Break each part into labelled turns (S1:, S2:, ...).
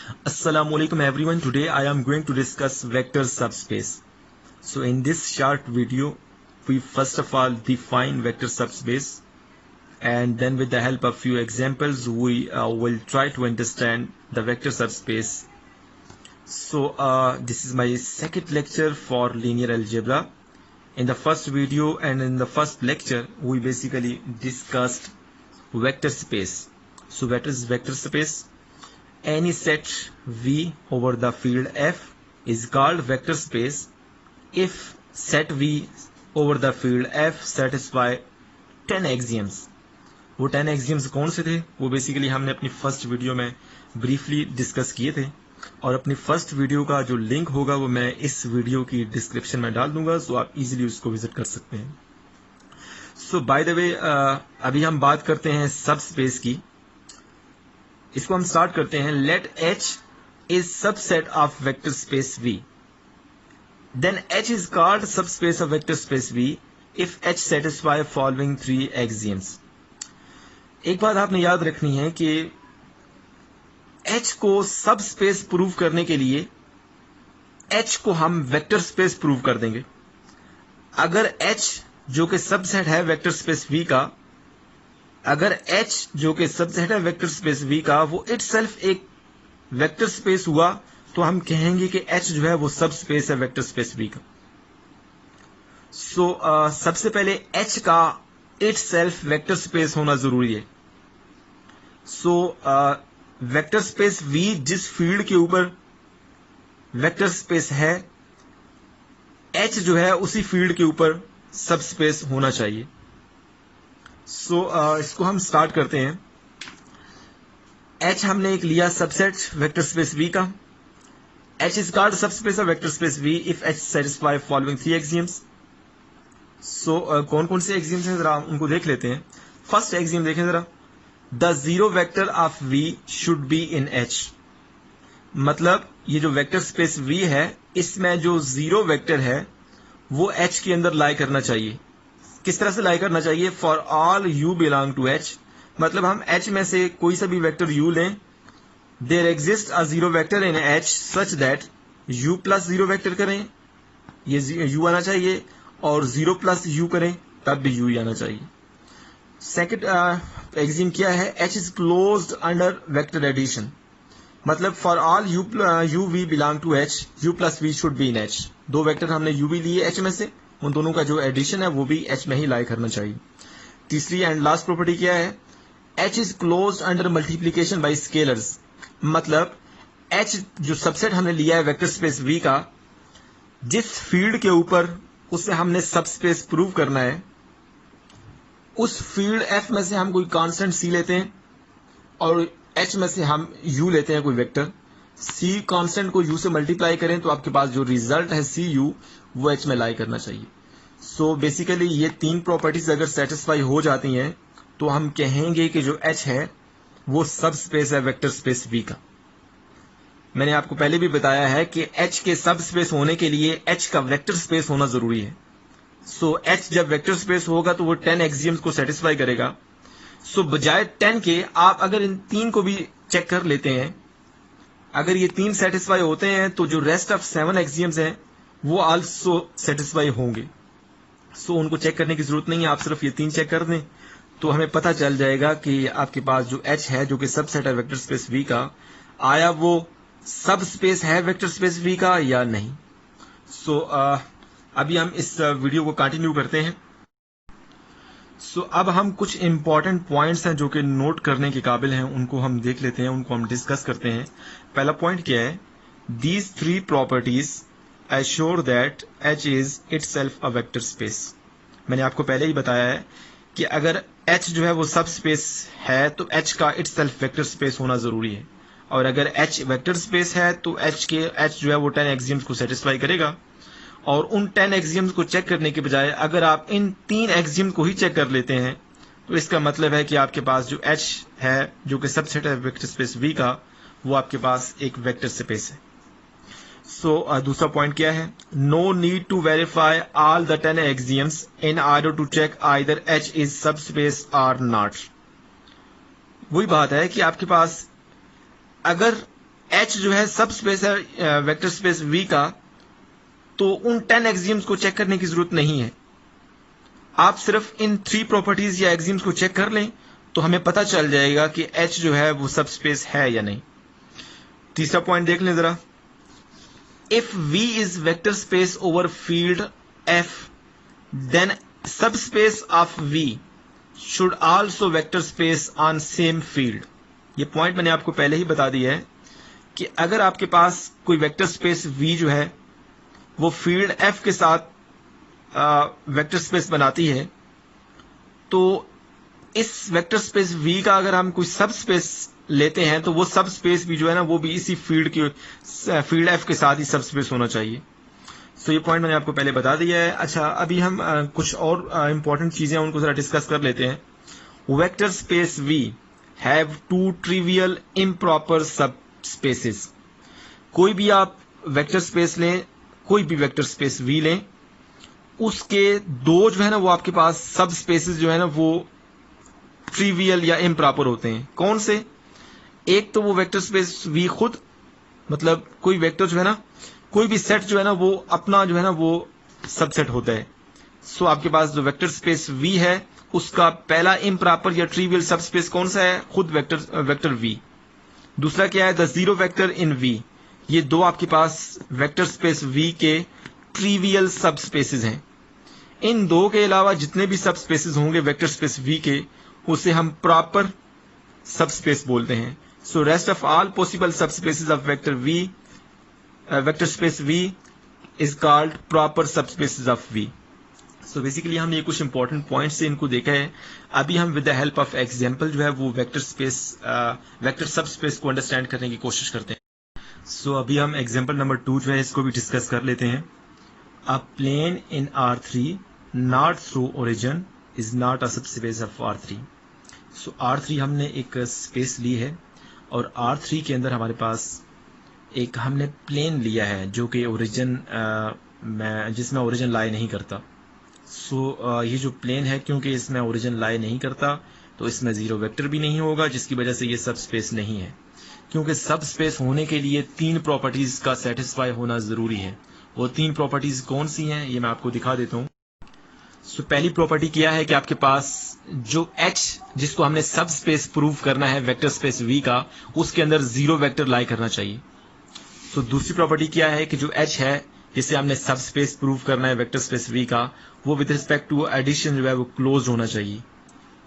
S1: Assalamualaikum everyone. Today I am going to discuss vector subspace. So in this short video, we first of all define vector subspace, and then with the help of few examples, we will try to understand the vector subspace. So this is my second lecture for linear algebra. In the first video and in the first lecture, we basically discussed vector space. So what is vector space? Any set V over the field F is called vector space if set V over the field F satisfy 10 axioms. वो 10 axioms कौन से थे? वो basically हमने अपनी first video में briefly discuss किए थे, और अपनी फर्स्ट वीडियो का जो लिंक होगा वो मैं इस वीडियो की डिस्क्रिप्शन में डाल दूंगा, सो आप इजीली उसको विजिट कर सकते हैं. सो बाय द वे अभी हम बात करते हैं सब स्पेस की. इसको हम स्टार्ट करते हैं. Let H is subset of vector space V. Then H is called subspace of vector space V if H satisfy following 3 axioms. एक बात आपने याद रखनी है कि H को सब स्पेस प्रूव करने के लिए H को हम वेक्टर स्पेस प्रूव कर देंगे. अगर H जो कि सबसेट है वेक्टर स्पेस V का, अगर H जो कि सबसेट है वेक्टर स्पेस V का, वो इटसेल्फ एक वेक्टर स्पेस हुआ, तो हम कहेंगे कि H जो है वो सब स्पेस है वेक्टर स्पेस V का. सो सबसे पहले H का इटसेल्फ वेक्टर स्पेस होना जरूरी है. सो वेक्टर स्पेस V जिस फील्ड के ऊपर वेक्टर स्पेस है, H जो है उसी फील्ड के ऊपर सब स्पेस होना चाहिए. सो इसको हम स्टार्ट करते हैं. H हमने एक लिया सबसेट वेक्टर स्पेस V का. H is called subspace of vector space V if H satisfy following 3 axioms. So कौन कौन से एक्सियम्स हैं जरा उनको देख लेते हैं. फर्स्ट एक्सियम देखें जरा. The zero vector of V should be in H. मतलब ये जो वेक्टर स्पेस V है, इसमें जो जीरो वेक्टर है वो H के अंदर लाई करना चाहिए. किस तरह से लाई करना चाहिए? For all U belong to H. मतलब हम H में से कोई सा भी वेक्टर U लें, there exist a zero vector in H such that U plus zero vector करें, ये U आना चाहिए, और 0 प्लस U करें तब भी U आना चाहिए. सेकंड एक्सियम क्या है? H is closed under vector addition. मतलब for all U V belong to H, U plus V should be in H. दो वेक्टर हमने U V लिए H में से, उन दोनों का जो एडिशन है वो भी H में ही लाई करना चाहिए. तीसरी एंड लास्ट प्रॉपर्टी क्या है? H is closed under multiplication bye scalars. मतलब H जो सबसेट हमने लिया है वेक्टर स्पेस V का, जिस फील्ड के ऊपर उसे हमने सब स्पेस प्रूव करना है, उस फील्ड F में से हम कोई कांस्टेंट C लेते हैं, और H में से हम U लेते हैं कोई वेक्टर. C कांस्टेंट को U से मल्टीप्लाई करें तो आपके पास जो रिजल्ट है CU वो H में लाई करना चाहिए. सो बेसिकली ये तीन प्रॉपर्टीज अगर सेटिस्फाई हो जाती हैं तो हम कहेंगे कि जो H है वो सब स्पेस है वेक्टर स्पेस V का. मैंने आपको पहले भी बताया है कि H के सब स्पेस होने के लिए H का वेक्टर स्पेस होना जरूरी है. सो H जब वेक्टर स्पेस होगा तो वो 10 एक्सियम्स को सेटिस्फाई करेगा. सो बजाय 10 के आप अगर इन तीन को भी चेक कर लेते हैं, अगर ये तीन सेटिस्फाई होते हैं तो जो रेस्ट ऑफ 7 एक्सियम्स हैं वो आल्सो सेटिस्फाई होंगे. सो उनको चेक करने की जरूरत नहीं है, आप सिर्फ ये तीन चेक कर दें तो हमें पता चल जाएगा कि आपके पास जो H है जो कि सबसेट है वेक्टर स्पेस V का, आया वो सब स्पेस है वेक्टर स्पेस V का या नहीं. सो अभी हम इस वीडियो को कंटिन्यू करते हैं. सो अब हम कुछ इंपॉर्टेंट पॉइंट्स हैं जो कि नोट करने के काबिल हैं, उनको हम देख लेते हैं, उनको हम डिस्कस करते हैं. पहला पॉइंट क्या है? These 3 properties assure that H is itself a vector space. मैंने आपको पहले ही बताया है कि अगर H जो है वो सब स्पेस है तो H का इटसेल्फ वेक्टर स्पेस होना जरूरी है, और अगर H वेक्टर स्पेस है तो H जो है वो 10 एक्सियम्स को सेटिस्फाई करेगा. और उन 10 एक्सियम्स को चेक करने के बजाय अगर आप इन 3 एक्सियम को ही चेक कर लेते हैं तो इसका मतलब है कि आपके पास जो H है जो कि सबसेट है वेक्टर स्पेस V का, वो आपके पास एक वेक्टर स्पेस है. सो दूसरा पॉइंट क्या है? No need to verify all the 10 axioms in order to check either H is subspace और नॉट. वही बात है कि आपके पास अगर एच जो है सब स्पेस है वेक्टर स्पेस वी का, तो उन 10 एक्सियम्स को चेक करने की जरूरत नहीं है। आप सिर्फ इन 3 प्रॉपर्टीज या एक्सियम्स को चेक कर लें तो हमें पता चल जाएगा कि एच जो है वो सब स्पेस है या नहीं। तीसरा पॉइंट देख लें जरा। If V is vector space over field F then subspace of V should also vector space on same field. ये पॉइंट मैंने आपको पहले ही बता दिया है कि अगर आपके पास कोई वेक्टर स्पेस वी जो है वो फील्ड एफ के साथ वेक्टर स्पेस बनाती है, तो इस वेक्टर स्पेस वी का अगर हम कोई सब स्पेस लेते हैं तो वो सब स्पेस भी जो है ना वो भी इसी फील्ड एफ के साथ ही सब स्पेस होना चाहिए। तो ये पॉइंट मैंने आपको पहले बता दिया है। अच्छा, अभी हम कुछ और इंपॉर्टेंट चीजें उनको जरा डिस्कस कर लेते हैं। Vector space we have 2 trivial improper subspaces. कोई भी आप वेक्टर स्पेस लें, कोई भी वेक्टर स्पेस वी लें, उसके 2 जो है ना वो आपके पास सब स्पेसेस जो है ना वो ट्रिवियल या इम्प्रॉपर होते हैं। कौन से? एक तो वो वेक्टर स्पेस वी खुद, मतलब कोई वेक्टर जो है ना, कोई भी सेट जो है ना वो अपना जो है ना वो सबसेट होता है। सो आपके पास जो वेक्टर स्पेस वी है उसका पहला इम्प्रॉपर या ट्रिवियल सब स्पेस कौन सा है? खुद वेक्टर वी। दूसरा क्या है? The zero vector in V. ये 2 आपके पास वेक्टर स्पेस वी के ट्रिवियल सब स्पेसेस हैं। इन 2 के अलावा जितने भी सब स्पेसेस होंगे वेक्टर स्पेस वी के, उसे हम प्रॉपर सब स्पेस बोलते हैं। So rest of all possible subspaces of vector space V is called proper subspaces of V. So basically हमने ये कुछ इंपॉर्टेंट पॉइंट्स से इनको देखा है। अभी हम with the help of example जो है वो वेक्टर सब स्पेस को अंडरस्टैंड करने की कोशिश करते हैं। सो अभी हम एग्जांपल नंबर 2 जो है इसको भी डिस्कस कर लेते हैं। A plane in R3 not through origin is not a subspace of R3। So R3 हमने एक स्पेस ली है और R3 के अंदर हमारे पास एक हमने प्लेन लिया है जो कि ओरिजिन जिसमें ओरिजिन लाई नहीं करता। सो ये जो प्लेन है, क्योंकि इसमें ओरिजिन लाई नहीं करता तो इसमें जीरो वेक्टर भी नहीं होगा, जिसकी वजह से ये सब स्पेस नहीं है। क्योंकि सब स्पेस होने के लिए 3 प्रॉपर्टीज का सेटिस्फाई होना जरूरी है। वो 3 प्रॉपर्टीज कौन सी हैं ये मैं आपको दिखा देता हूँ। सो पहली प्रॉपर्टी क्या है कि आपके पास जो H जिसको हमने सब स्पेस प्रूव करना है वेक्टर स्पेस V का, उसके अंदर जीरो वेक्टर लाई करना चाहिए। सो दूसरी प्रॉपर्टी क्या है कि जो H है जिसे हमने सब स्पेस प्रूव करना है वेक्टर स्पेस V का, वो विद रिस्पेक्ट टू एडिशन जो है वो क्लोज होना चाहिए।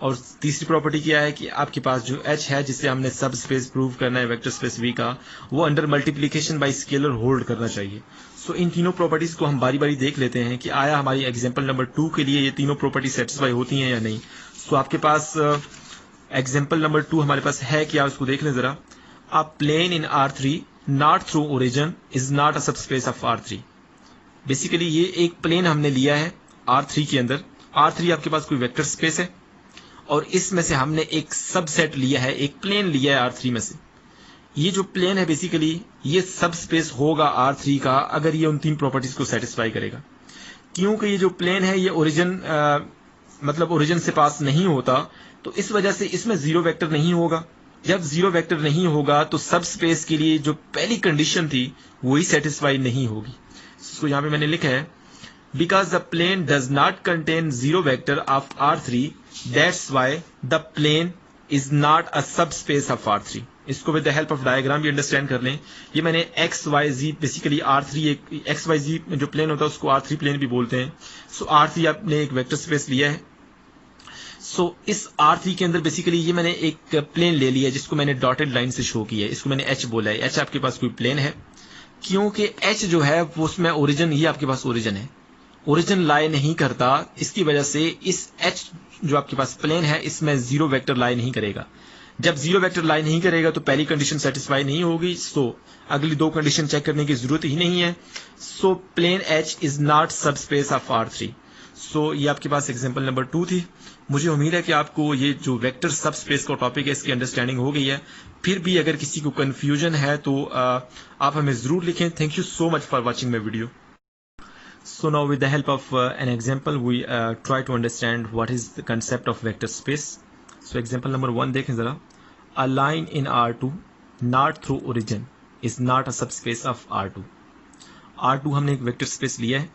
S1: और तीसरी प्रॉपर्टी क्या है कि आपके पास जो H है जिसे हमने सब स्पेस प्रूव करना है वेक्टर स्पेस V का, वो under multiplication bye scalar hold करना चाहिए। सो इन तीनों प्रॉपर्टीज को हम बारी बारी देख लेते हैं कि आया हमारी एग्जांपल नंबर 2 के लिए ये तीनों प्रॉपर्टी सेटिस्फाई होती हैं या नहीं। सो आपके पास एग्जांपल नंबर 2 हमारे पास है क्या, उसको देख लें जरा। A plane in R3 not through origin is not a subspace of R3। Basically ये एक प्लेन हमने लिया है R3 के अंदर। R3 आपके पास कोई वेक्टर स्पेस है और इसमें से हमने एक सबसेट लिया है, एक प्लेन लिया है R3 में से। ये जो प्लेन है बेसिकली ये सब स्पेस होगा R3 का अगर ये उन 3 प्रॉपर्टीज को सेटिस्फाई करेगा। क्योंकि ये जो प्लेन है ये मतलब ओरिजिन से पास नहीं होता, तो इस वजह से इसमें जीरो वेक्टर नहीं होगा। जब जीरो वेक्टर नहीं होगा तो सब स्पेस के लिए जो पहली कंडीशन थी वही सेटिस्फाई नहीं होगी। तो यहां पे मैंने लिखा है because the plane does not contain zero vector of R3 that's why the plane is not a subspace of R3। इसको with the help of diagram भी अंडरस्टैंड कर लें। ये मैंने XYZ बेसिकली R3 एक XYZ जो plane होता है उसको R3 प्लेन भी बोलते हैं। सो R3 आपने एक वेक्टर स्पेस लिया है। सो इस R3 के अंदर बेसिकली ये मैंने एक प्लेन ले लिया जिसको मैंने डॉटेड लाइन से शो किया है, इसको मैंने H बोला है। H आपके पास कोई प्लेन है, क्योंकि H जो है वो उसमें ओरिजिन, ये आपके पास ओरिजिन है, ओरिजिन लाई नहीं करता, इसकी वजह से इस H जो आपके पास प्लेन है इसमें जीरो वेक्टर लाई नहीं करेगा। जब जीरो वेक्टर लाई नहीं करेगा तो पहली कंडीशन सेटिस्फाई नहीं होगी, सो अगली 2 कंडीशन चेक करने की जरूरत ही नहीं है। So plane H is not सब स्पेस ऑफ R3। सो ये आपके पास एग्जांपल नंबर 2 थी। मुझे उम्मीद है कि आपको ये जो वेक्टर सब स्पेस का टॉपिक है इसकी अंडरस्टैंडिंग हो गई है। फिर भी अगर किसी को कंफ्यूजन है तो आप हमें जरूर लिखें। Thank you so much for watching my video. So now with the help of an example we try to understand what is the concept of vector space. So example number 1 देखें जरा। A line in R2 not through origin is not a subspace of R2। R2 हमने एक vector space लिया है,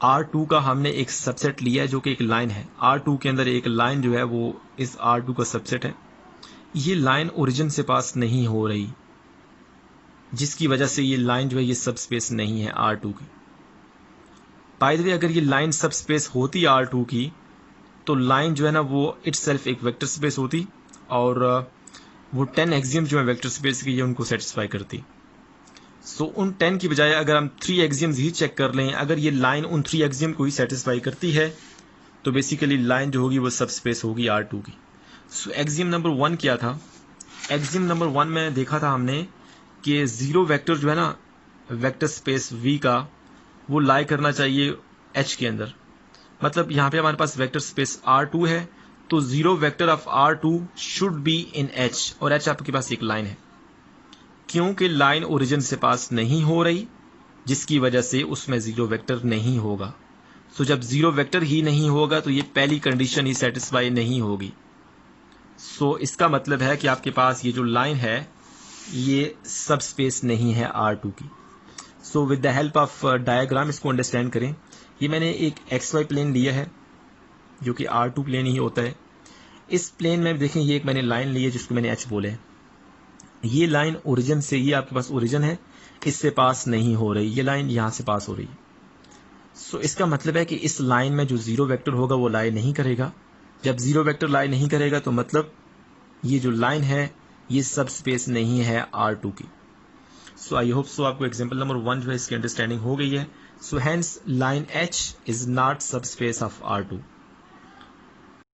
S1: R2 का हमने एक subset लिया है जो कि एक लाइन है। R2 के अंदर एक लाइन जो है वो इस R2 का सबसेट है। ये लाइन ओरिजिन से पास नहीं हो रही, जिसकी वजह से ये लाइन जो है ये सबस्पेस नहीं है R2 की। बाय द वे, अगर ये लाइन सबस्पेस होती R2 की तो लाइन जो है ना वो इटसेल्फ एक वेक्टर स्पेस होती और वो 10 एक्सियम जो है वेक्टर स्पेस की, ये उनको सेटिस्फाई करती। सो उन 10 की बजाय अगर हम 3 एक्सियम्स ही चेक कर लें, अगर ये लाइन उन 3 एक्सियम को ही सेटिस्फाई करती है तो बेसिकली लाइन जो होगी वो सब स्पेस होगी R2 की। सो एक्सियम नंबर 1 क्या था? एक्सियम नंबर 1 में देखा था हमने कि जीरो वेक्टर जो है ना वेक्टर स्पेस V का, वो लाई करना चाहिए H के अंदर। मतलब यहाँ पे हमारे पास वेक्टर स्पेस R2 है, तो zero vector of R2 should be in H, और H आपके पास एक लाइन है। क्योंकि लाइन ओरिजिन से पास नहीं हो रही, जिसकी वजह से उसमें जीरो वेक्टर नहीं होगा। सो जब जीरो वेक्टर ही नहीं होगा तो ये पहली कंडीशन ही सेटिस्फाई नहीं होगी। सो इसका मतलब है कि आपके पास ये जो लाइन है ये सब स्पेस नहीं है R2 की। So with the help of diagram इसको अंडरस्टैंड करें। ये मैंने एक XY प्लेन लिया है जो कि R2 प्लेन ही होता है। इस प्लेन में देखें, ये एक मैंने लाइन ली है जिसको मैंने H बोले। ये लाइन ओरिजिन से, ये आपके पास ओरिजिन है, इससे पास नहीं हो रही, ये लाइन यहां से पास हो रही है। सो इसका मतलब है कि इस लाइन में जो जीरो वेक्टर होगा वो लाई नहीं करेगा। जब जीरो वेक्टर लाई नहीं करेगा तो मतलब ये जो लाइन है ये सब स्पेस नहीं है R2 की। सो आई होप सो आपको एग्जांपल नंबर 1 जो है इसकी अंडरस्टैंडिंग हो गई है। So hence line H is not सब स्पेस ऑफ R2।